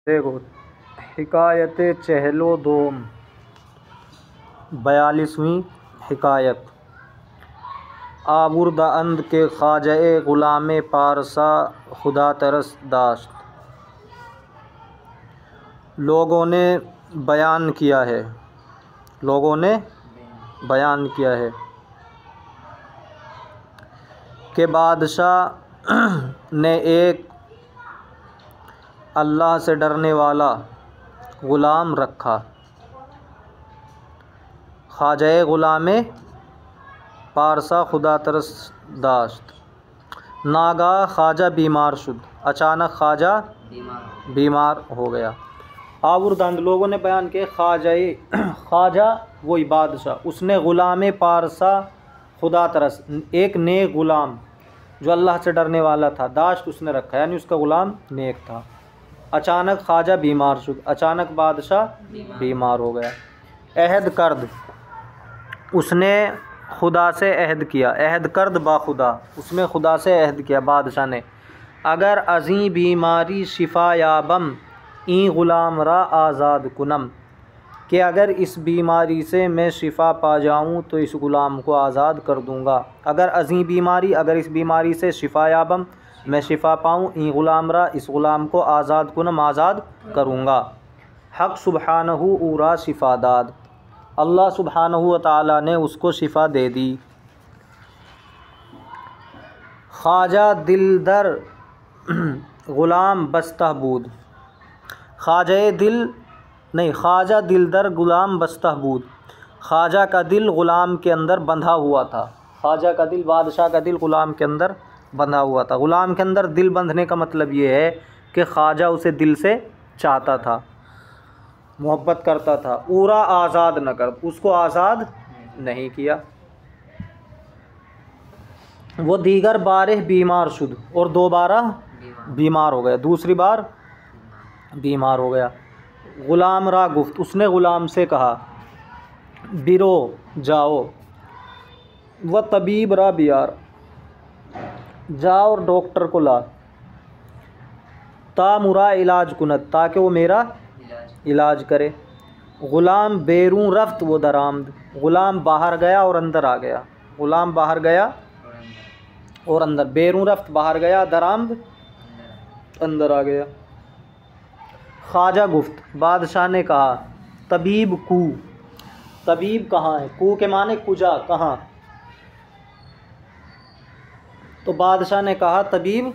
देखो, हिकायत चहलो दोम 42वीं हिकायत। आबुर्द अंद के ख्वाजा ग़ुलाम पारसा खुदा तरस दाश्त। लोगों ने बयान किया है कि बादशाह ने एक अल्लाह से डरने वाला ग़ुलाम रखा। ख्वाजा ग़ुलाम पारसा खुदा तरस दाश्त। नागा ख्वाजा बीमार शुद, अचानक ख्वाजा बीमार हो गया। आबुर्दंद लोगों ने बयान किया, ख्वाजा वही बादशाह, उसने ग़ुलाम पारसा खुदा तरस, एक नेक ग़ुलाम जो अल्लाह से डरने वाला था, दाश्त उसने रखा, यानी उसका ग़ुलाम नेक था। अचानक ख्वाजा बीमार शुद, अचानक बादशाह बीमार हो गया। अहद कर्द, उसने खुदा से अहद किया। अहद कर्द बा खुदा, उसने खुदा से अहद किया बादशाह ने, अगर अज़ीं बीमारी शिफा याबम ई ग़ुलाम रा आज़ाद कुनम, कि अगर इस बीमारी से मैं शिफा पा जाऊँ तो इस ग़ुलाम को आज़ाद कर दूँगा। अगर अज़ीं बीमारी, अगर इस बीमारी से शिफा याबम मैं शिफा पाऊँ, ई ग़ुलाम रा, इस ग़ुलाम को आज़ाद कुनम आज़ाद करूँगा। हक़ सुब्हानहू उरा शिफा दाद, अल्लाह सुब्हानहू व तआला ने उसको शिफा दे दी। ख्वाजा दिलदर ग़ुलाम बस्तहबूद, ख्वाजा दिलदर ग़ुलाम बस्तहबूद, ख्वाजा का दिल ग़ुलाम के अंदर बंधा हुआ था। ख्वाजा का दिल, बादशाह का दिल ग़ुलाम के अंदर बंधा हुआ था। ग़ुलाम के अंदर दिल बंधने का मतलब ये है कि ख्वाजा उसे दिल से चाहता था, मोहब्बत करता था। उरा आज़ाद न कर, उसको आज़ाद नहीं किया। वो दीगर बारह बीमार शुद, और दोबारा बीमार हो गया, दूसरी बार बीमार हो गया। ग़ुलाम रा गुफ्त, उसने ग़ुलाम से कहा, बिरो जाओ, व तबीब रा बियार, जाओ और डॉक्टर को ला, ता मुरा इलाज कुनत, ताकि वो मेरा इलाज करे। ग़ुलाम बेरून रफ्त व दरामद, ग़ुलाम बाहर गया और अंदर आ गया। ग़ुलाम बाहर गया और अंदर, बेरून रफ्त बाहर गया, दरामद अंदर आ गया। ख्वाजा गुफ्त, बादशाह ने कहा, तबीब कू, तबीब कहाँ है? कू के माने कुजा, कहाँ? तो बादशाह ने कहा, तबीब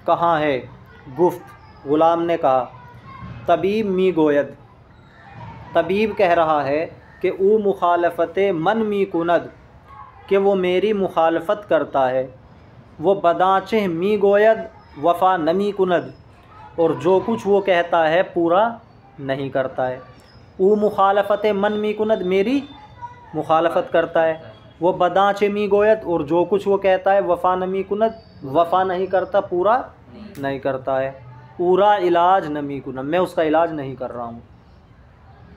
कहाँ है? गुफ्त, ग़ुलाम ने कहा, तबीब मी गोयद, तबीब कह रहा है कि ऊ मुखालफत मन मी कुनद, कि वो मेरी मुखालफत करता है। वो बदाचे मी गोयद वफ़ा नमी कुनद, और जो कुछ वो कहता है पूरा नहीं करता है। ऊ मुखालफत मन मी कुनद, मेरी मुखालफत करता है। वो बदाचे मी गोयद, और जो कुछ वो कहता है वफ़ा नमी कुनद, वफ़ा नहीं करता, पूरा नहीं करता है। पूरा इलाज नमी कुनद, मैं उसका इलाज नहीं कर रहा हूँ,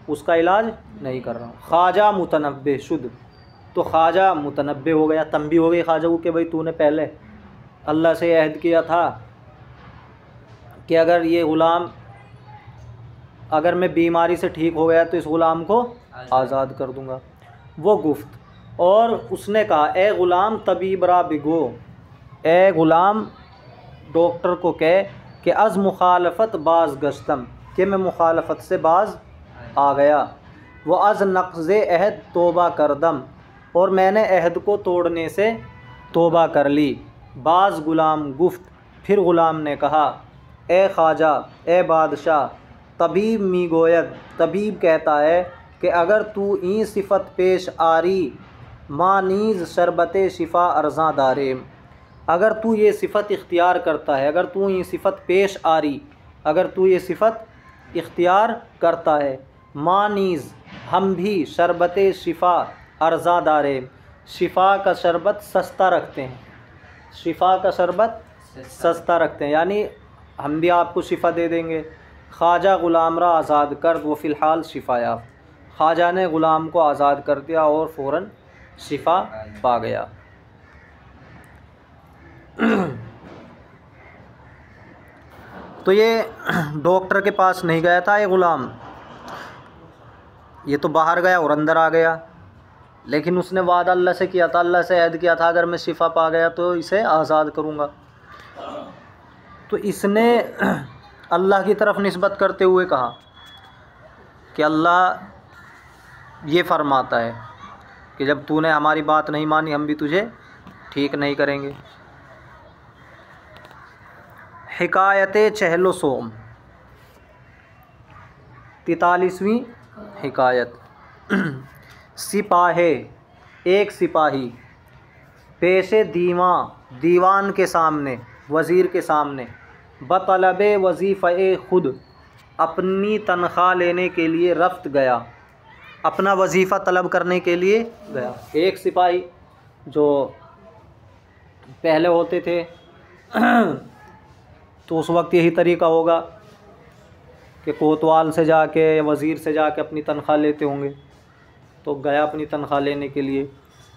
उसका इलाज नहीं कर रहा हूँ। ख्वाजा मुतनब्बे शुद, तो ख्वाजा मुतनब्बे हो गया, तंबी हो गई ख्वाजा को कि भाई तूने पहले अल्लाह से अहद किया था कि अगर ये ग़ुलाम, अगर मैं बीमारी से ठीक हो गया तो इस ग़ुलाम को आज़ाद कर दूँगा। वो गुफ्त, और उसने कहा, ए ग़ुलाम तबीब रा बिगो, ए ग़ुलाम डॉक्टर को कह कि अज़ मुखालफत बाज़ गश्तम, कि मैं मुखालफत से बाज़ आ गया। वो अज़ नक़्ज़े अहद तोबा करदम, और मैंने अहद को तोड़ने से तोबा कर ली। बाज़ ग़ुलाम गुफ्त, फिर ग़ुलाम ने कहा, ए ख्वाजा, ए बादशाह, तबीब मी गोयद, तबीब कहता है कि अगर तू ई सिफ़त पेश आरी मानीज़ शरबत शिफा अर्ज़ा दारे, अगर तू ये सिफ़त इख्तियार करता है, अगर तू ये सिफ़त पेश आरी, अगर तू ये सिफ़त इख्तियार करता है, मानीज़ हम भी, शरबत शिफा अर्ज़ा दारे, शिफा का शरबत सस्ता रखते हैं, शिफा का शरबत सस्ता रखते हैं, यानी हम भी आपको शिफा दे देंगे। ख्वाजा ग़ुलाम रा आज़ाद कर, वो फ़िलहाल शिफा याफ़, ख्वाजा ने ग़ुलाम को आज़ाद कर दिया और फ़ौरन शिफा पा गया। तो ये डॉक्टर के पास नहीं गया था ये ग़ुलाम, ये तो बाहर गया और अंदर आ गया, लेकिन उसने वादा अल्लाह से किया था, अल्लाह से अहद किया था अगर मैं शिफा पा गया तो इसे आज़ाद करूँगा। तो इसने अल्लाह की तरफ निस्बत करते हुए कहा कि अल्लाह ये फरमाता है कि जब तूने हमारी बात नहीं मानी हम भी तुझे ठीक नहीं करेंगे। हिकायत चहलो सोम, 43वीं हिकायत। सिपाहे, एक सिपाही, पेशे दीवान के सामने, वज़ीर के सामने, बतलबे वजीफ़े खुद, अपनी तनख्वाह लेने के लिए रफ्त गया, अपना वजीफ़ा तलब करने के लिए गया। एक सिपाही जो पहले होते थे तो उस वक्त यही तरीका होगा कि कोतवाल से जाके या वज़ीर से जाके अपनी तनख्वाह लेते होंगे, तो गया अपनी तनख्वाह लेने के लिए।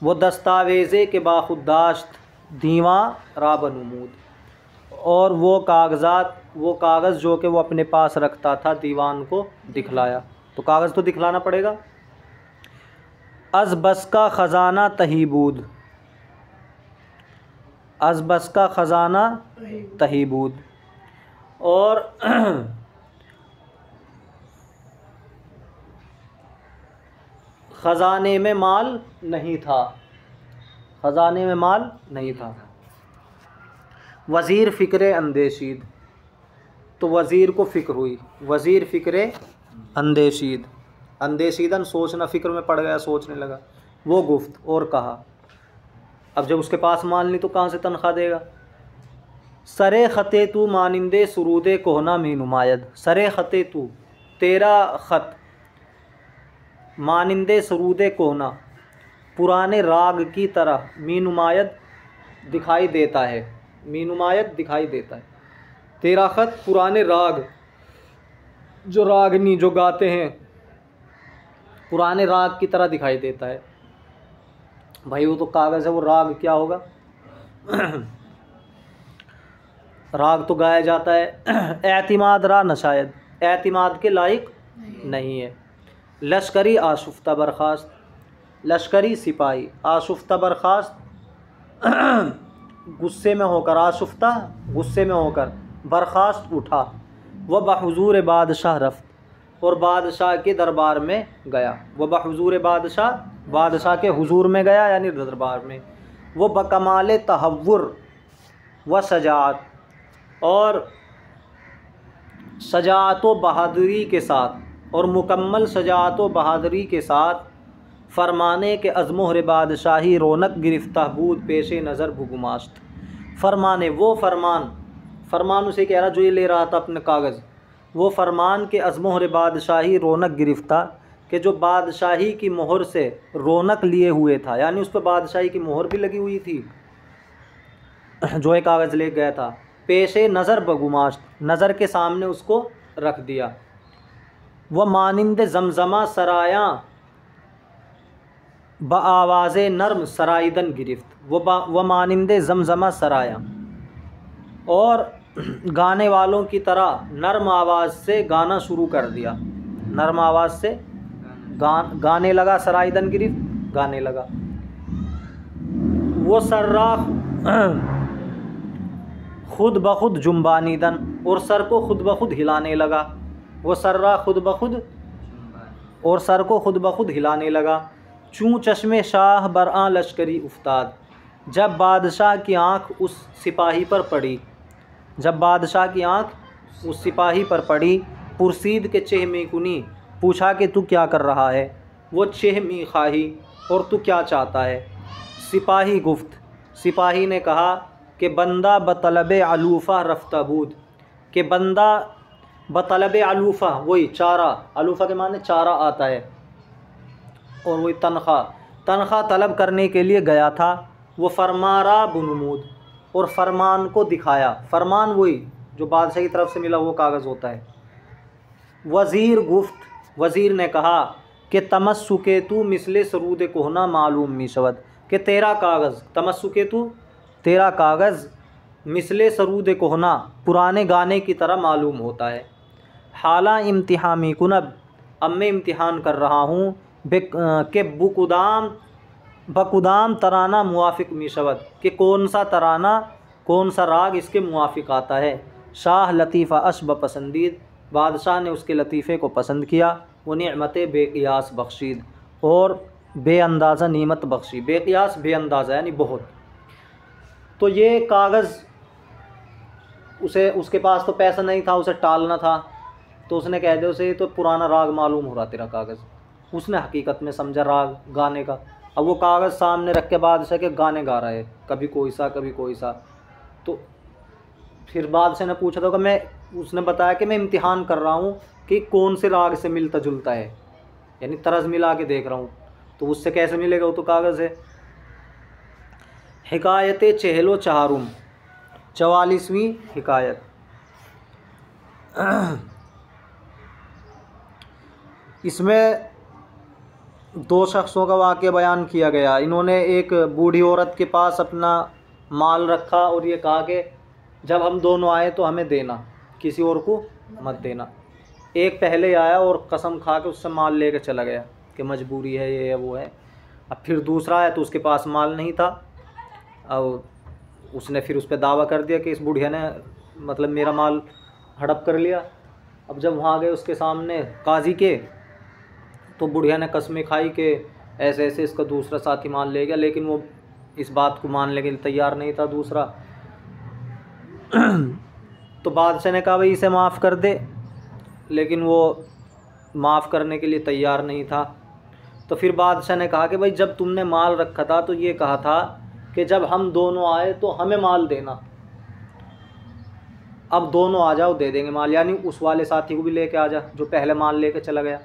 वो दस्तावेज़े के बाखुदाश्त दीवां राबनमूद, और वो कागज़ जो कि वो अपने पास रखता था दीवान को दिखलाया, तो कागज़ तो दिखलाना पड़ेगा। अज़बस का ख़ज़ाना तहीबूद, अज़बस का ख़ज़ाना तहीबूद, और ख़ज़ाने में माल नहीं था, ख़ज़ाने में माल नहीं था। वज़ीर फ़िक्र अंदेशीद, तो वज़ीर को फ़िक्र हुई, वज़ीर फ़िक्र अंदेशीद, अंदेशीदन सोचना, फ़िक्र में पड़ गया, सोचने लगा। वो गुफ्त, और कहा, अब जब उसके पास माल नहीं तो कहाँ से तनख्वाह देगा। सरे ख़ते तू मानिंदे सुरूदे कोहना मी नुमायद, सरे ख़ते तू, तेरा ख़त, मानिंदे सुरूदे कोहना, पुराने राग की तरह, मी नुमायद दिखाई देता है, मी नुमायद दिखाई देता है। तेरा ख़त पुराने राग, जो रागनी जो गाते हैं पुराने राग की तरह दिखाई देता है। भाई वो तो कागज़ है, वो राग क्या होगा राग तो गाया जाता है। एतिमाद रा नशायद, एतिमाद के लायक नहीं है। लश्करी आशुफ्ता बर्खास्त, लश्करी सिपाही आशुफ्ता बर्खास्त, गुस्से में होकर, आशुफ्ता गुस्से में होकर, बर्खास्त उठा। वह बहुज़ूर बादशाह रफ्त, और बादशाह के दरबार में गया। वह बहुज़ूर बादशाह, बादशाह के हुजूर में गया यानी दरबार में। वो बकमाल तहव्वुर व सजात, और सजात व बहादुरी के साथ, और मुकम्मल सजात व बहादुरी के साथ, फरमाने के अज़्मोहर बादशाही रौनक गिरफ्ता बूद पेशे नज़र भुगुमाश्त। फरमाने, वो फरमान, फरमान उसे कह रहा जो ये ले रहा था अपने कागज़, वो फरमान के अज़्मोहर बादशाही रौनक गिरफ्ता, कि जो बादशाही की मोहर से रौनक लिए हुए था, यानी उस पर बादशाही की मोहर भी लगी हुई थी, जो एक कागज़ ले गया था। पेशे नज़र बगुमाश्त, नज़र के सामने उसको रख दिया। वह मानिंद जमजमा सरायाँ ब आवाज़ नर्म सराइदन गिरफ्त, वह मानिंद जमजमा सरायाँ, और गाने वालों की तरह नर्म आवाज़ से गाना शुरू कर दिया, नर्म आवाज़ से गाने लगा, सराइदन गिरफ्त गाने लगा। वो सर्रा खुद ब खुद जुम्बानीदन, और सर को खुद ब खुद हिलाने लगा। वो सर्रा खुद ब खुद, और सर को खुद ब खुद हिलाने लगा। चूँ चश्मे शाह बरआ लश्करी उफ्ताद, जब बादशाह की आँख उस सिपाही पर पड़ी, जब बादशाह की आँख उस सिपाही पर पड़ी। पुरसीद के चेह में कुनी, पूछा कि तू क्या कर रहा है। वो चेह में खाही, और तू क्या चाहता है। सिपाही गुफ्त, सिपाही ने कहा कि बंदा बतलब अलूफ़ा रफ्ताबूद, कि बंदा बतलब अलूफ़ा, वही चारा, अलूफ़ा के माने चारा आता है, और वही तनख्वाह तलब करने के लिए गया था। वो फरमारा बुनमूद, और फरमान को दिखाया। फरमान वही जो बादशाह की तरफ से मिला वो कागज़ होता है। वज़ीर गुफ्त, वज़ीर ने कहा कि तमस्सुके तू मिसले सरूद कोहना मालूम मिशवत, कि तेरा कागज़, तमस्सुके तू तेरा कागज़ मिसले सरूद कोहना, पुराने गाने की तरह मालूम होता है। हाला इम्तिहामी कुनब, अब मैं इम्तिहान कर रहा हूँ, के बकुदाम तराना मुआफ़िक मिशवत, कि कौन सा तराना, कौन सा राग इसके मुआफ़िक आता है। शाह लतीफ़ा अशब पसंदीद, बादशाह ने उसके लतीफ़े को पसंद किया। वो निअमत बेक़ियास बख्शीद, और बेअंदाज़ा नीमत बख्शी। बेक़ियास बेअंदाज़ा यानी बहुत। तो ये कागज़ उसके पास तो पैसा नहीं था, उसे टालना था, तो उसने कह दिया उसे तो पुराना राग मालूम हो रहा तेरा कागज़। उसने हकीकत में समझा राग गाने का। अब वो कागज़ सामने रख के बादशाह के गाने गा रहा है, कभी कोई सा कभी कोई सा। तो फिर बादशाह ने पूछा था कि उसने बताया कि मैं इम्तिहान कर रहा हूँ कि कौन से राग से मिलता जुलता है, यानी तरज़ मिला के देख रहा हूँ। तो उससे कैसे मिलेगा, वो तो कागज़ है। हिकायत चहलो चहारुम, 44वीं हिकायत। इसमें दो शख्सों का वाक़या बयान किया गया। इन्होंने एक बूढ़ी औरत के पास अपना माल रखा और ये कहा कि जब हम दोनों आए तो हमें देना, किसी और को मत देना। एक पहले आया और कसम खा के उससे माल लेकर चला गया कि मजबूरी है, ये है वो है। अब फिर दूसरा आया तो उसके पास माल नहीं था, और उसने फिर उस पर दावा कर दिया कि इस बुढ़िया ने मतलब मेरा माल हड़प कर लिया। अब जब वहाँ गए उसके सामने काजी के, तो बुढ़िया ने कस्में खाई कि ऐसे ऐसे इसका दूसरा साथी माल ले गया, लेकिन वो इस बात को मानने के लिए तैयार नहीं था दूसरा। तो बादशाह ने कहा भाई इसे माफ़ कर दे, लेकिन वो माफ़ करने के लिए तैयार नहीं था। तो फिर बादशाह ने कहा कि भाई जब तुमने माल रखा था तो ये कहा था कि जब हम दोनों आए तो हमें माल देना, अब दोनों आ जाओ दे देंगे माल, यानी उस वाले साथी को भी लेके आ जा जो पहले माल लेके चला गया।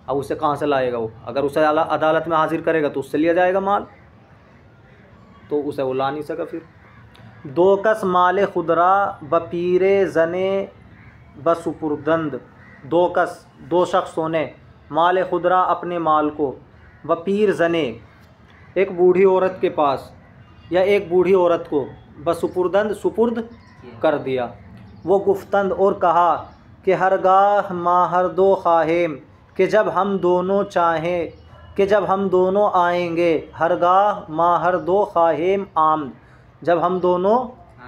अब उसे कहाँ से लाएगा वो, अगर उसे अदालत में हाजिर करेगा तो उससे लिया जाएगा माल, तो उसे वो ला नहीं सका। फिर दो कस माल खुदरा बपीरे जने बसुपुरदंद, दो कस दो शख्सों ने माल खुदरा अपने माल को, वपीर जने एक बूढ़ी औरत के पास या एक बूढ़ी औरत को, बसुपुरदंद सुपुर्द कर दिया। वो गुफ्तंद और कहा कि हरगाह माहर दो ख़ाहिम, कि जब हम दोनों चाहें, कि जब हम दोनों आएंगे, हरगाह माहर दो ख़ाहिम आमद, जब हम दोनों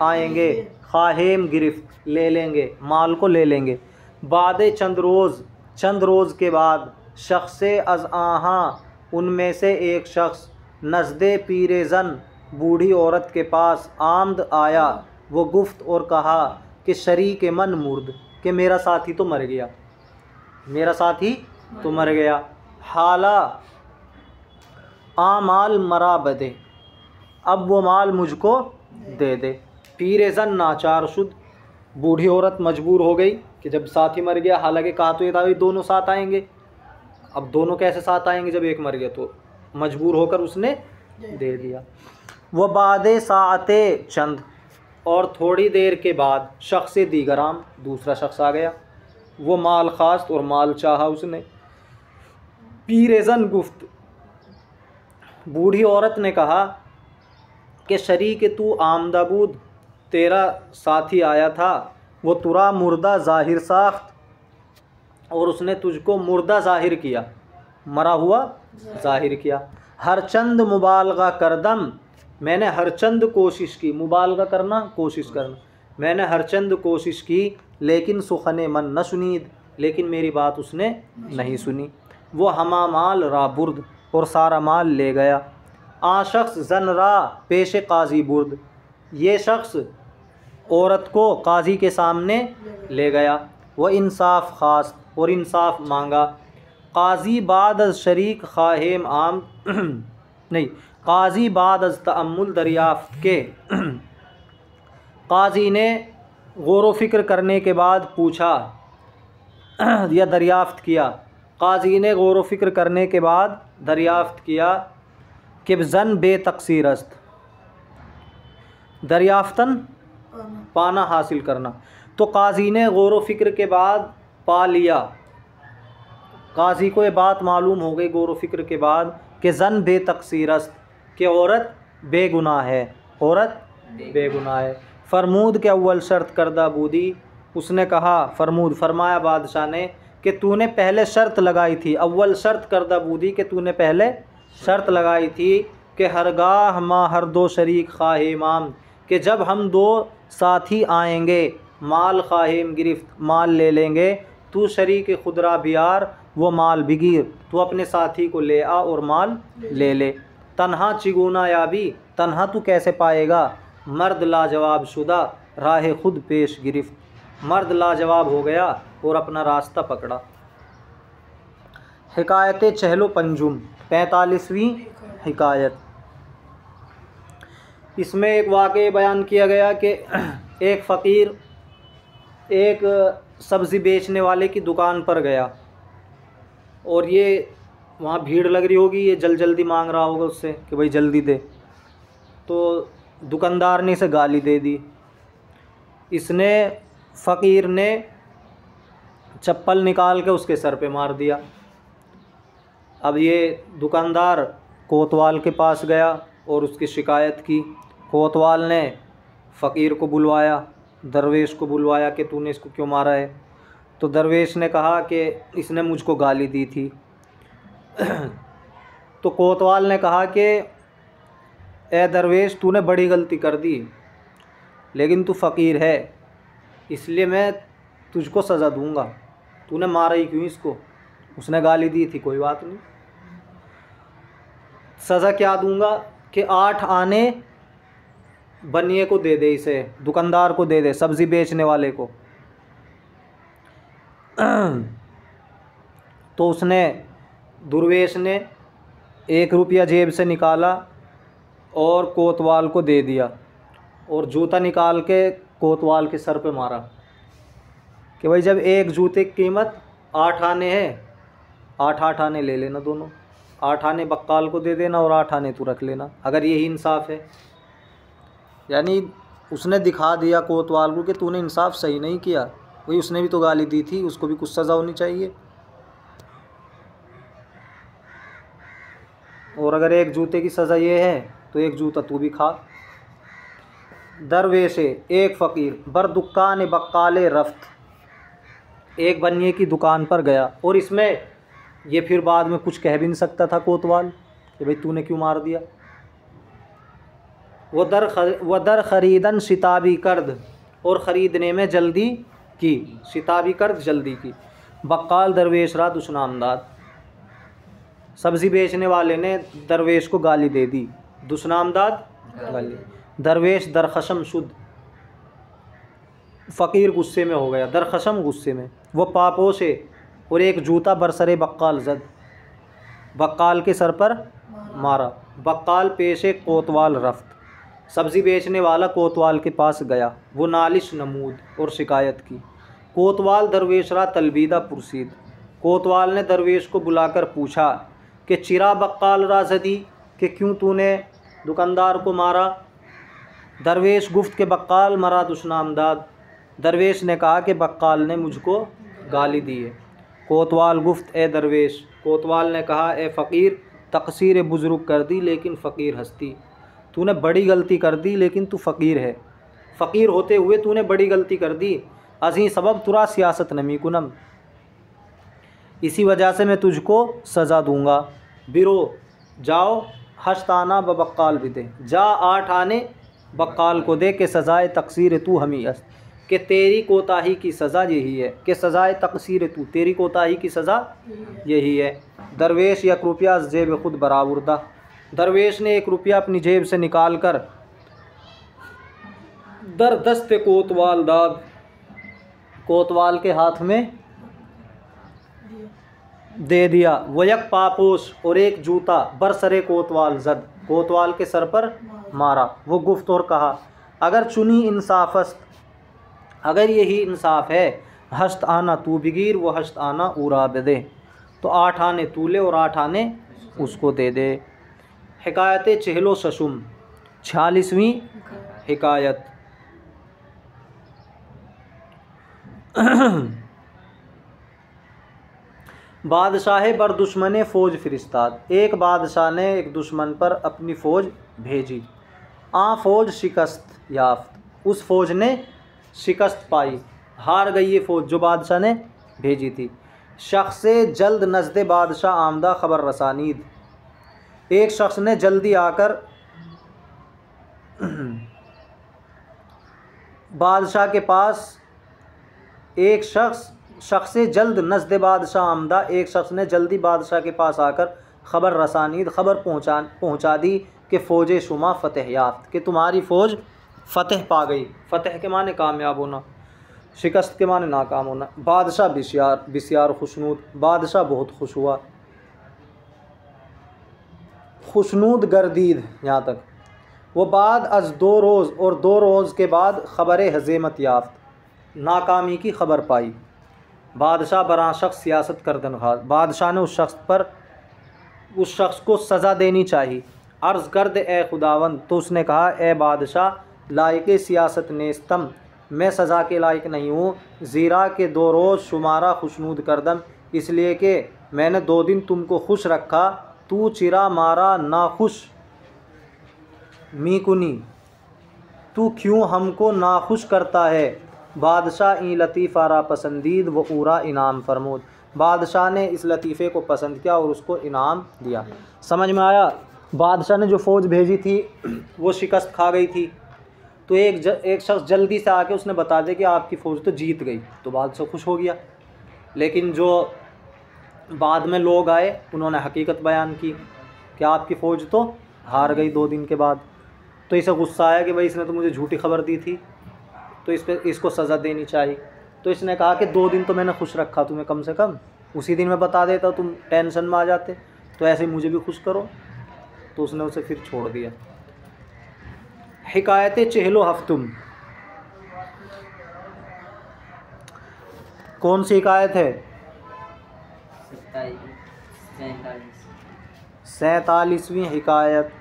आएंगे, ख़ाहिम गिरफ्त ले लेंगे, माल को ले लेंगे। बाद चंद रोज़ के बाद, शख्स अज़ आहाँ उनमें से एक शख्स, नज़दे पीरे ज़न बूढ़ी औरत के पास आमद आया, वो गुफ्त और कहा कि शरीक मन मुर्द, कि मेरा साथी तो मर गया, मेरा साथी तो मर गया। हाला आमाल मरा बदे, अब वो माल मुझको दे दे। पीरे ज़न नाचार शुद्ध, बूढ़ी औरत मजबूर हो गई कि जब साथी मर गया, हालांकि कहा तो ये था दोनों साथ आएंगे, अब दोनों कैसे साथ आएंगे जब एक मर गया, तो मजबूर होकर उसने दे दिया। वह बादे साते चंद, और थोड़ी देर के बाद शख्स दीगराम दूसरा शख्स आ गया, वो माल खास्त और माल चाहा उसने। पीरेज़न गुफ्त, बूढ़ी औरत ने कहा कि शरीक तू आमदाबूद, तेरा साथी आया था, वो तुरा मुर्दा ज़ाहिर साख्त, और उसने तुझको मुर्दा ज़ाहिर किया, मरा हुआ ज़ाहिर किया। हर चंद मुबालगा करदम, मैंने हर चंद कोशिश की, मुबालगा करना कोशिश करना, मैंने हर चंद कोशिश की, लेकिन सुखने मन न सुनीद, लेकिन मेरी बात उसने नहीं सुनी। वो हमा माल रा बुर्द, और सारा माल ले गया। आ शख्स जन रा पेश काजी बुर्द, ये शख्स औरत को काजी के सामने ले गया। वह इंसाफ खास, और इंसाफ मांगा। काजी बाद अज शरीक ख़ाहिम आम नहीं, काजी बाद अज तअम्मुल दरियाफ्त के, काजी ने गौर व फिक्र करने के बाद पूछा या दरियाफ्त किया, काजी ने गौर व फिक्र करने के बाद दरियाफ्त किया कि ज़न बेतक़सीर अस्त, दरियाफ्तन पाना हासिल करना। तो काजी ने गौर व फिक्र के बाद पा लिया, काजी को ये बात मालूम हो गई गौर व फिक्र के बाद कि ज़न बेतक़सीर अस्त, कि औरत बेगुनाह है, औरत बेगुनाह है। फरमूद के अव्वल शर्त करदा बूदी, उसने कहा, फरमूद फरमाया बादशाह ने कि तूने पहले शर्त लगाई थी, अव्वल शर्त करदा बूदी कि तूने पहले शर्त लगाई थी कि हरगाह माँ हर दो शरीक ख्वाह इमाम, कि जब हम दो साथी आएंगे माल ख्वाहिम गिरफ्त, माल ले लेंगे, तू शरीक खुदरा बियार वो माल बिगीर, तू अपने साथी को ले आ और माल ले ले। तन्हा चिगुना याबी, तन्हा तू कैसे पाएगा, मर्द लाजवाब शुदा राह खुद पेश गिरफ्त, मर्द लाजवाब हो गया और अपना रास्ता पकड़ा। हिकायत चहलो पंजुम, 45वीं हिकायत। इसमें एक वाक़या बयान किया गया कि एक फ़कीर एक सब्ज़ी बेचने वाले की दुकान पर गया और ये वहाँ भीड़ लग रही होगी, ये जल्दी मांग रहा होगा उससे कि भाई जल्दी दे, तो दुकानदार ने इसे गाली दे दी। इसने फ़कीर ने चप्पल निकाल के उसके सर पे मार दिया। अब ये दुकानदार कोतवाल के पास गया और उसकी शिकायत की। कोतवाल ने फ़कीर को बुलवाया, दरवेश को बुलवाया कि तूने इसको क्यों मारा है। तो दरवेश ने कहा कि इसने मुझको गाली दी थी। तो कोतवाल ने कहा कि ए दरवेश, तूने बड़ी गलती कर दी, लेकिन तू फ़कीर है इसलिए मैं तुझको सज़ा दूंगा, तूने मारा ही क्यों इसको, उसने गाली दी थी, कोई बात नहीं। सज़ा क्या दूंगा कि 8 आने बनिए को दे दे, इसे दुकानदार को दे दे, सब्ज़ी बेचने वाले को। तो उसने, दुर्वेश ने 1 रुपया जेब से निकाला और कोतवाल को दे दिया और जूता निकाल के कोतवाल के सर पे मारा कि भाई जब एक जूते की कीमत 8 आने हैं, 8 आने ले लेना दोनों, 8 आने बक्काल को दे देना और 8 आने तू रख लेना, अगर यही इंसाफ है। यानी उसने दिखा दिया कोतवाल को कि तूने इंसाफ सही नहीं किया, वही उसने भी तो गाली दी थी, उसको भी कुछ सज़ा होनी चाहिए। और अगर एक जूते की सज़ा ये है तो एक जूता तू भी खा। दरवेशे, एक फ़कीर बर दुकान बक्काले रफ्त, एक बनिए की दुकान पर गया। और इसमें ये फिर बाद में कुछ कह भी नहीं सकता था कोतवाल कि भाई तूने क्यों मार दिया। वो दर ख़रीदन शिताबी कर्द, और ख़रीदने में जल्दी की, शिताबी कर्द जल्दी की। बक्काल दरवेश रा दुश्मनामदाद, सब्ज़ी बेचने वाले ने दरवेश को गाली दे दी, दुश्मनामदाद गाली। दरवेश दरखशम शुद्ध, फ़कीर गुस्से में हो गया, दरखशम गुस्से में। वो पापों से, और एक जूता बरसरे बक्काल जद, बक्काल के सर पर मारा। बक्काल पेशे कोतवाल रफ्त, सब्ज़ी बेचने वाला कोतवाल के पास गया। वो नालिश नमूद, और शिकायत की। कोतवाल दरवेश रा तलबीदा पुरसीद, कोतवाल ने दरवेश को बुलाकर पूछा कि चिरा बक्काल रा जदी, कि क्यों तूने दुकानदार को मारा। दरवेश गुफ्त के बक्काल मरा दुश्मनामदाद, दरवेश ने कहा कि बक्काल ने मुझको गाली दी है। कोतवाल गुफ्त ए दरवेश, कोतवाल ने कहा ए फ़कीर, तकसीर बुज़ुर्ग कर दी लेकिन फ़कीर हस्ती, तूने बड़ी गलती कर दी लेकिन तू फ़कीर है, फ़कीर होते हुए तूने बड़ी गलती कर दी। अजी सबब तुरा सियासत नमी कुनम, इसी वजह से मैं तुझको सज़ा दूंगा। बिरो जाओ हश्ताना ब बक्काल भी दे, जा 8 आने बक्काल को दे के सज़ाए तकसीर तू हमी अस्त, कि तेरी कोताही की सज़ा यही है, कि सज़ाए तकसीर तू, तेरी कोताही की सज़ा यही है। दरवेश 1 रुपया जेब खुद बराबरदा, दरवेश ने 1 रुपया अपनी जेब से निकाल कर दर दस्ते कोतवाल दाग, कोतवाल के हाथ में दे दिया। वयक पापोश, और एक जूता बरसरे कोतवाल जद, कोतवाल के सर पर मारा। वो गुफ्त और कहा, अगर चुनी इंसाफस्त, अगर यही इंसाफ है, हश्त आना तू बिगीर व हश्त आना उरा दे, तो 8 आने तू ले और 8 आने उसको दे दे। हिकायत चहलो शशुम, 46वीं हिकायत। बादशाह बर दुश्मन फ़ौज फिरिस्ताद, एक बादशाह ने एक दुश्मन पर अपनी फ़ौज भेजी। फ़ौज शिकस्त याफ्त, उस फ़ौज ने शिकस्त पाई, हार गई ये फ़ौज जो बादशाह ने भेजी थी। शख्स जल्द नज़द बादशाह आमदा ख़बर रसानीद, एक शख्स ने जल्दी आकर बादशाह के पास, एक शख्स जल्द नज़द बादशाह आमदा, एक शख्स ने जल्दी बादशाह के पास आकर ख़बर रसानीद, ख़बर पहुँचा दी कि फ़ौज शुमा फ़तह याफ्त, कि तुम्हारी फ़ौज फ़तह पा गई। फ़तह के माने कामयाब होना, शिकस्त के माने नाकाम होना। बादशाह बिस्यार खुशनूद, बादशाह बहुत खुश हुआ। खुशनूद गर्दीद, यहाँ तक वो बाद अज 2 रोज़, और 2 रोज़ के बाद ख़बर हज़ीमत याफ्त, नाकामी की ख़बर पाई। बादशाह बरा शख्स सियासत करदन खास, बादशाह ने उस शख्स को सज़ा देनी चाहिए। अर्ज़ करद ए खुदावंद, तो उसने कहा ए बादशाह लायक सियासत नेस्तम, मैं सज़ा के लायक नहीं हूँ। ज़ीरा के 2 रोज़ शुमारा खुशनूद करदम, इसलिए कि मैंने 2 दिन तुमको खुश रखा। तू चिरा मारा नाखुश मीकुनी, तू क्यों हमको नाखुश करता है। बादशाह ई लतीफ़ारा पसंदीद व उरा इनाम फरमूद, बादशाह ने इस लतीफ़े को पसंद किया और उसको इनाम दिया। समझ में आया। बादशाह ने जो फ़ौज भेजी थी वो शिकस्त खा गई थी, तो एक शख्स जल्दी से आके उसने बता दिया कि आपकी फ़ौज तो जीत गई, तो बादशाह खुश हो गया। लेकिन जो बाद में लोग आए उन्होंने हकीकत बयान की कि आपकी फ़ौज तो हार गई 2 दिन के बाद, तो इसे गुस्सा आया कि भाई इसने तो मुझे झूठी खबर दी थी, तो इसको सज़ा देनी चाहिए। तो इसने कहा कि 2 दिन तो मैंने खुश रखा तुम्हें, कम से कम उसी दिन मैं बता देता तुम टेंशन में आ जाते, तो ऐसे ही मुझे भी खुश करो। तो उसने उसे फिर छोड़ दिया। हिकायत चहलो हफ्तुम, कौन सी हिकायत है? 47वीं हिकायत।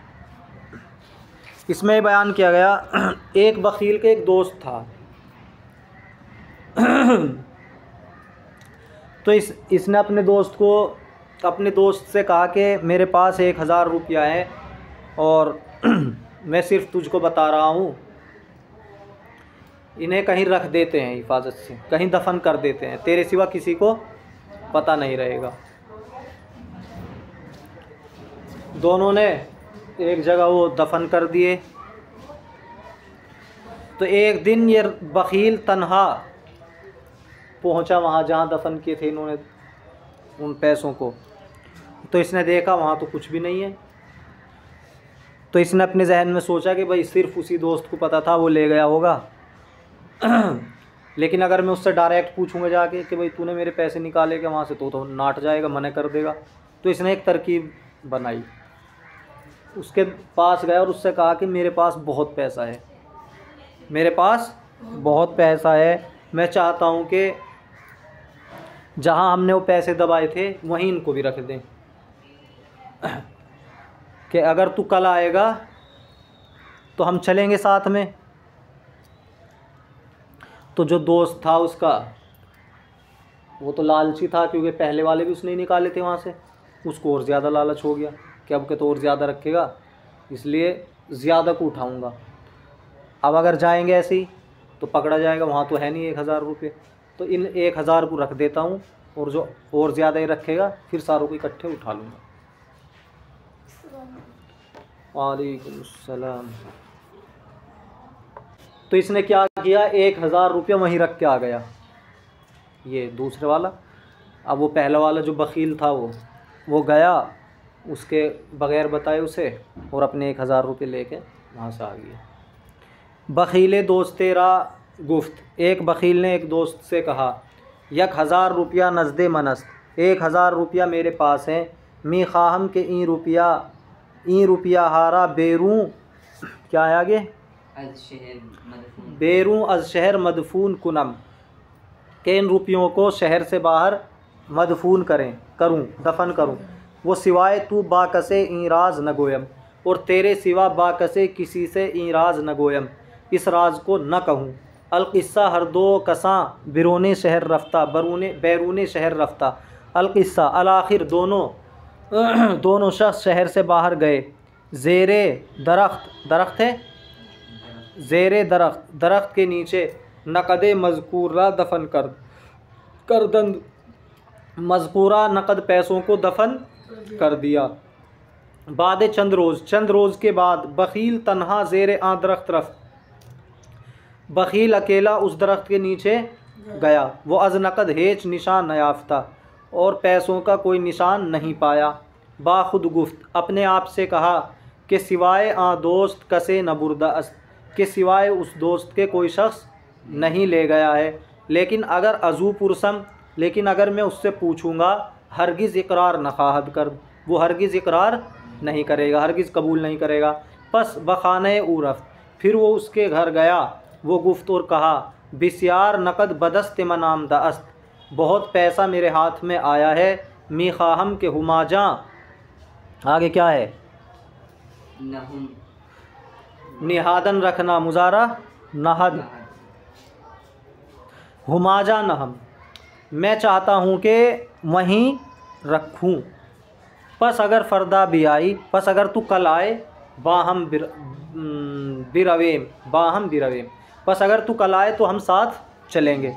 इसमें बयान किया गया एक बखील के एक दोस्त था। तो इसने अपने दोस्त से कहा कि मेरे पास 1000 रुपया है और मैं सिर्फ तुझको बता रहा हूँ, इन्हें कहीं रख देते हैं हिफाजत से, कहीं दफन कर देते हैं, तेरे सिवा किसी को पता नहीं रहेगा। दोनों ने एक जगह वो दफन कर दिए। तो एक दिन ये बखील तन्हा पहुंचा वहाँ जहाँ दफन किए थे इन्होंने उन पैसों को। तो इसने देखा वहाँ तो कुछ भी नहीं है। तो इसने अपने जहन में सोचा कि भाई सिर्फ उसी दोस्त को पता था, वो ले गया होगा। लेकिन अगर मैं उससे डायरेक्ट पूछूंगा जाके कि भाई तूने मेरे पैसे निकाले क्या वहाँ से, तो नाट जाएगा, मना कर देगा। तो इसने एक तरकीब बनाई, उसके पास गया और उससे कहा कि मेरे पास बहुत पैसा है, मेरे पास बहुत पैसा है, मैं चाहता हूँ कि जहाँ हमने वो पैसे दबाए थे वहीं इनको भी रख दें, कि अगर तू कल आएगा तो हम चलेंगे साथ में। तो जो दोस्त था उसका, वो तो लालची था, क्योंकि पहले वाले भी उसने निकाले थे वहाँ से, उसको और ज़्यादा लालच हो गया कि अब के तो और ज़्यादा रखेगा, इसलिए ज़्यादा को उठाऊँगा। अब अगर जाएंगे ऐसे ही तो पकड़ा जाएगा, वहाँ तो है नहीं 1000 रुपये, तो इन 1000 को रख देता हूँ और जो और ज़्यादा ही रखेगा फिर सारों को इकट्ठे उठा लूँगा। वालेकुम सलाम। तो इसने क्या किया, 1000 रुपया वहीं रख के आ गया, ये दूसरे वाला। अब वो पहला वाला जो बखील था वो गया उसके बग़ैर बताए उसे, और अपने 1000 रुपये लेके वहाँ से आ गया। बखीले दोस्त तेरा गुफ्त, एक बखील ने एक दोस्त से कहा, 1000 रुपया नज़दे मनस्त, 1000 रुपया मेरे पास है, मी खाहम के ई रुपया हारा बेरूं, क्या है आगे, बेरूं अज शहर मदफून कुनम, के इन रुपयों को शहर से बाहर मदफून दफन करूं। वो सिवाय तू बाकसे ईराज न गोयम, और तेरे सिवा बाकसे किसी से ईराज न गोयम, इस राज को न कहूँ। अलक़िस्सा हर दो कसां बिरोने शहर रफ्ता, बैरूने शहर रफ्ता। अलक़िस्सा अलाखिर दोनों शख्स शहर से बाहर गए। ज़ेरे दरख्त है ज़ेरे दरख्त, दरख्त के नीचे नक़द मज़कूरा दफन कर दंद, मज़कूरा नक़द पैसों को दफन कर दिया। बाद चंद रोज़ के बाद बख़ील तन्हा ज़ेरे आ दरख्त रफ्त, बख़ील अकेला उस दरख्त के नीचे गया। वो अज़ नक़द हेच निशान न याफ्ता, और पैसों का कोई निशान नहीं पाया। बाखुद गुफ्त, अपने आप से कहा कि सिवाय आ दोस्त कसे न बुरदा अस्त, कि सिवाय उस दोस्त के कोई शख्स नहीं ले गया है। लेकिन अगर अज़ू पुरसम, लेकिन अगर मैं उससे पूछूंगा, हरगिज़ इकरार न ख़ाहद कर, वो हरगिज़ इकरार नहीं करेगा, हरगिज़ कबूल नहीं करेगा। पस बखाने उरफ, फिर वो उसके घर गया। वो गुफ्त और कहा, बिस्यार नक़द बदस्त मनाम दस्त, बहुत पैसा मेरे हाथ में आया है। मी ख़ाहम के हुमाजा, आगे क्या है, निहादन रखना, मुजारा नहद, हुमाजा नहम, मैं चाहता हूँ कि वहीं रखूँ। पस अगर फ़रदा भी आई, पस अगर तू कल आए, बाहम बिरवेम, बाहम बिरवेम, पस अगर तू कल आए तो हम साथ चलेंगे।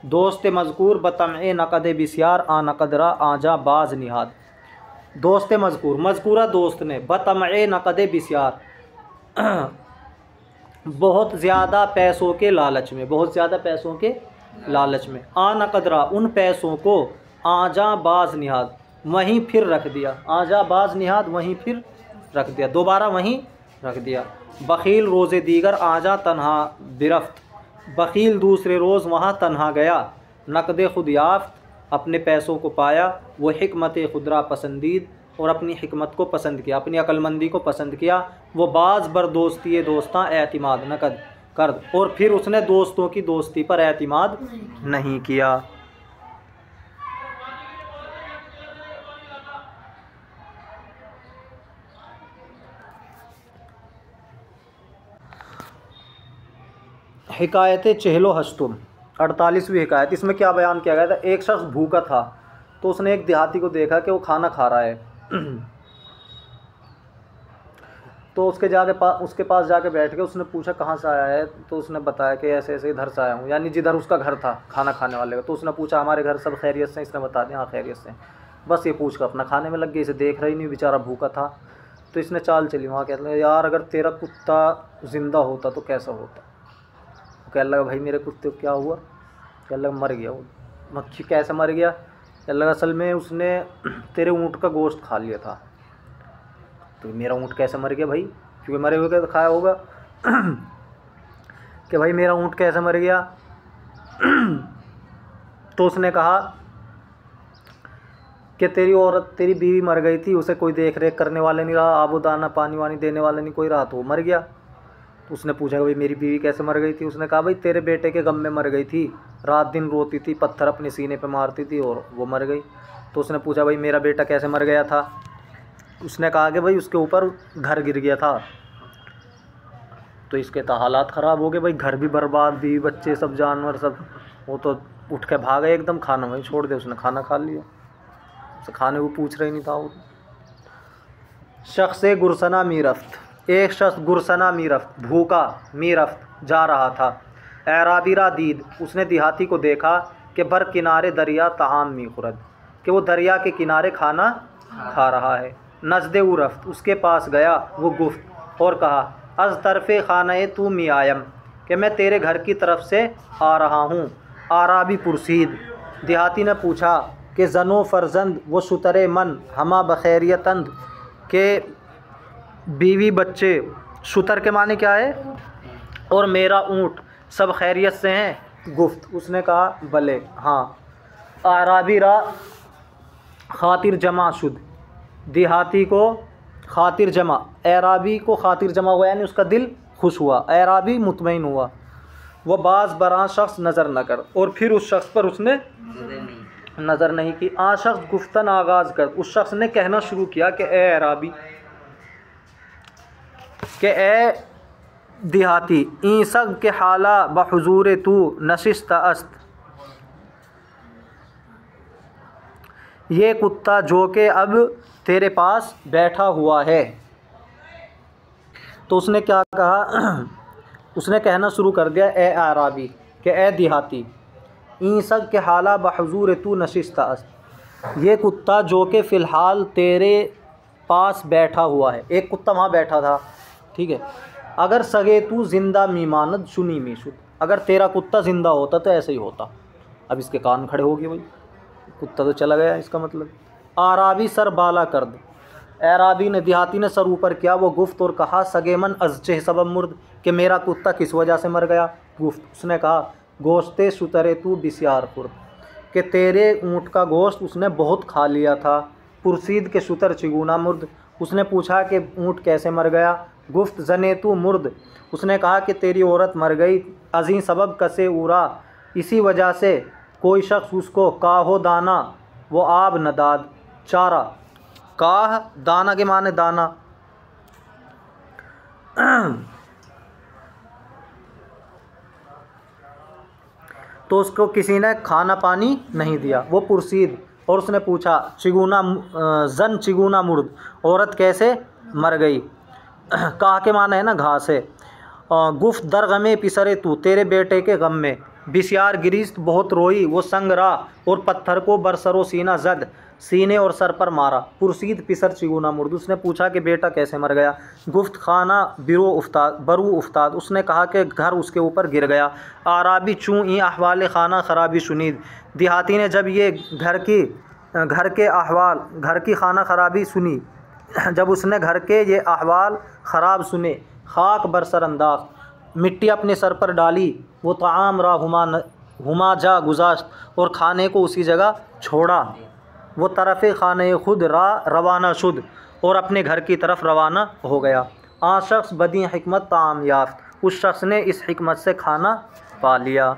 दोस्त मज़कूर बतमए नक़द बिस्यार आ नक़दरा आजा बाज निहाद, दोस्त मज़कूर, मज़कूरा दोस्त ने, बतमए नक़द बिस्यार, बहुत ज़्यादा पैसों के लालच में, बहुत ज़्यादा पैसों के लालच में, आ नक़दरा उन पैसों को, आजा बाज निहाद वहीं फिर रख दिया, आजा बाज निहाद वहीं फिर रख दिया, दोबारा वहीं रख दिया। बख़ील रोज़े दीगर आजा तन्हा बिरफ्त, बख़ील दूसरे रोज़ वहाँ तन्हा गया। नक़द खुद याफ्त, अपने पैसों को पाया। वो हिकमत खुदरा पसंदीद, और अपनी हिकमत को पसंद किया, अपनी अक्लमंदी को पसंद किया। वो बाज़ बर दोस्ती दोस्तां एतिमाद नकद कर, और फिर उसने दोस्तों की दोस्ती पर एतिमाद नहीं किया। हिकायत चहलो हस्तुम, 48वीं हिकायत। इसमें क्या बयान किया गया था, एक शख्स भूखा था तो उसने एक देहाती को देखा कि वो खाना खा रहा है, तो उसके पास जाके बैठ के उसने पूछा कहाँ से आया है, तो उसने बताया कि ऐसे ऐसे इधर से आया हूँ, यानी जिधर उसका घर था खाना खाने वाले का। तो उसने पूछा हमारे घर सब खैरियत से, इसने बता दिया हाँ खैरियत से। बस ये पूछ कर अपना खाने में लग गई, इसे देख रही नहीं, बेचारा भूखा था। तो इसने चाल चली वहाँ, कहते हैं यार अगर तेरा कुत्ता ज़िंदा होता तो कैसा होता। कहने लगा भाई मेरे कुत्ते को क्या हुआ, कहने लगा मर गया। वो मक्खी कैसे मर गया, कहने लगा असल में उसने तेरे ऊँट का गोश्त खा लिया था। तो मेरा ऊँट कैसे मर गया भाई, क्योंकि मरे हुए का खाया होगा कि भाई मेरा ऊँट कैसे मर गया। तो उसने कहा कि तेरी औरत, तेरी बीवी मर गई थी, उसे कोई देख रेख करने वाले नहीं रहा, आबो दाना पानी वानी देने वाले नहीं कोई रहा, तो वो मर गया। तो उसने पूछा भाई मेरी बीवी कैसे मर गई थी। उसने कहा भाई तेरे बेटे के गम में मर गई थी, रात दिन रोती थी, पत्थर अपने सीने पे मारती थी और वो मर गई। तो उसने पूछा भाई मेरा बेटा कैसे मर गया था। उसने कहा कि भाई उसके ऊपर घर गिर गया था। तो इसके तो हालात ख़राब हो गए भाई, घर भी बर्बाद, बीवी बच्चे सब जानवर सब। वो तो उठ के भागे एकदम, खाना वहीं छोड़ दे, उसने खाना खा लिया, उससे खाने को पूछ रही नहीं था वो। शख्स गुरसना मीरफ्त, एक शख्स गुरसना मीरफ्त, भूखा मीरफ्त जा रहा था। एराबीरा दीद, उसने देहाती को देखा कि बर किनारे दरिया ताम मी खुरद, कि वो दरिया के किनारे खाना खा रहा है। नज़दे उरफ्त, उसके पास गया। वो गुफ्त और कहा अज़ तरफ़े खाना तू मी आयम, कि मैं तेरे घर की तरफ से आ रहा हूँ। आराबी पुरसीद, देहाती ने पूछा कि ज़नो फ़र्जंद वो शुतरे मन हमा बखैरियतंद, के बीवी बच्चे, शुतर के माने क्या है, और मेरा ऊँट सब खैरियत से हैं। गुफ्त, उसने कहा भले हाँ। आराबी रा खातिर जमा शुद, देहाती को खातिर जमा, एराबी को खातिर जमा हुआ यानी उसका दिल खुश हुआ, एराबी मुतमईन हुआ। वह बाज़ बरा शख्स नज़र न कर, और फिर उस शख्स पर उसने नज़र नहीं की। आ शख्स गुफ्तन आगाज़ कर, उस शख्स ने कहना शुरू किया कि ए एराबी, कि ए देहाती, ई सग के हाला बहुजूर तू नशिस्त अस्त, ये कुत्ता जो कि अब तेरे पास बैठा हुआ है। तो उसने क्या कहा उसने कहना शुरू कर दिया, ए आराबी, कि ए देहाती, ईसक के हाला बहजूर तू नशिस्ता अस्त, ये कुत्ता जो कि फ़िलहाल तेरे पास बैठा हुआ है, एक कुत्ता वहाँ बैठा था, ठीक है, अगर सगे तू जिंदा मीमानद शुनी मीशुद, अगर तेरा कुत्ता ज़िंदा होता तो ऐसे ही होता। अब इसके कान खड़े हो गए भाई, कुत्ता तो चला गया, इसका मतलब। आराबी सर बाला कर दे, एराबी ने, देहाती ने सर ऊपर किया, वो गुफ्त और कहा, सगेमन अजचे सबब मुर्द, कि मेरा कुत्ता किस वजह से मर गया। गुफ्त, उसने कहा, गोश्ते सुतरे तू बिस्यार खुर्द, कि तेरे ऊँट का गोश्त उसने बहुत खा लिया था। पुरसीद के सुतर चिगुना मुर्द, उसने पूछा कि ऊँट कैसे मर गया। गुफ्त, जने तू मुर्द, उसने कहा कि तेरी औरत मर गई। अजीं सबब कसे उरा, इसी वजह से कोई शख्स उसको काहो दाना वो आब नदाद चारा। काह दाना के माने दाना, तो उसको किसी ने खाना पानी नहीं दिया। वो पुरसीद, और उसने पूछा, चिगुना जन चिगुना मुर्द, औरत कैसे मर गई। काह के माने है ना घास है। गुफ्त, दर गमे पिसरे तू, तेरे बेटे के गम में। बिस्यार गिरिस्त, बहुत रोई। वो संग रहा और पत्थर को बरसरो सीना जद, सीने और सर पर मारा। पुरसीद, पिसर चिगुना मुर्द, उसने पूछा कि बेटा कैसे मर गया। गुफ्त, खाना बरू उफ्ताद, उसने कहा कि घर उसके ऊपर गिर गया। आराबी, चूँ ई अहवाल खाना खराबी सुनीद, देहाती ने जब ये घर के अहवाल, घर की खाना खराबी सुनी, जब उसने घर के ये अहवाल ख़राब सुने। खाक बरसर अंदाज, मिट्टी अपने सर पर डाली। वो ताम रा हुमा जा गुजाश्त, और खाने को उसी जगह छोड़ा। वो तरफ़ खाने खुद रा रवाना शुद, और अपने घर की तरफ रवाना हो गया। आ शख्स बदी हिकमत ताम याफ्त, उस शख्स ने इस हिकमत से खाना पा लिया।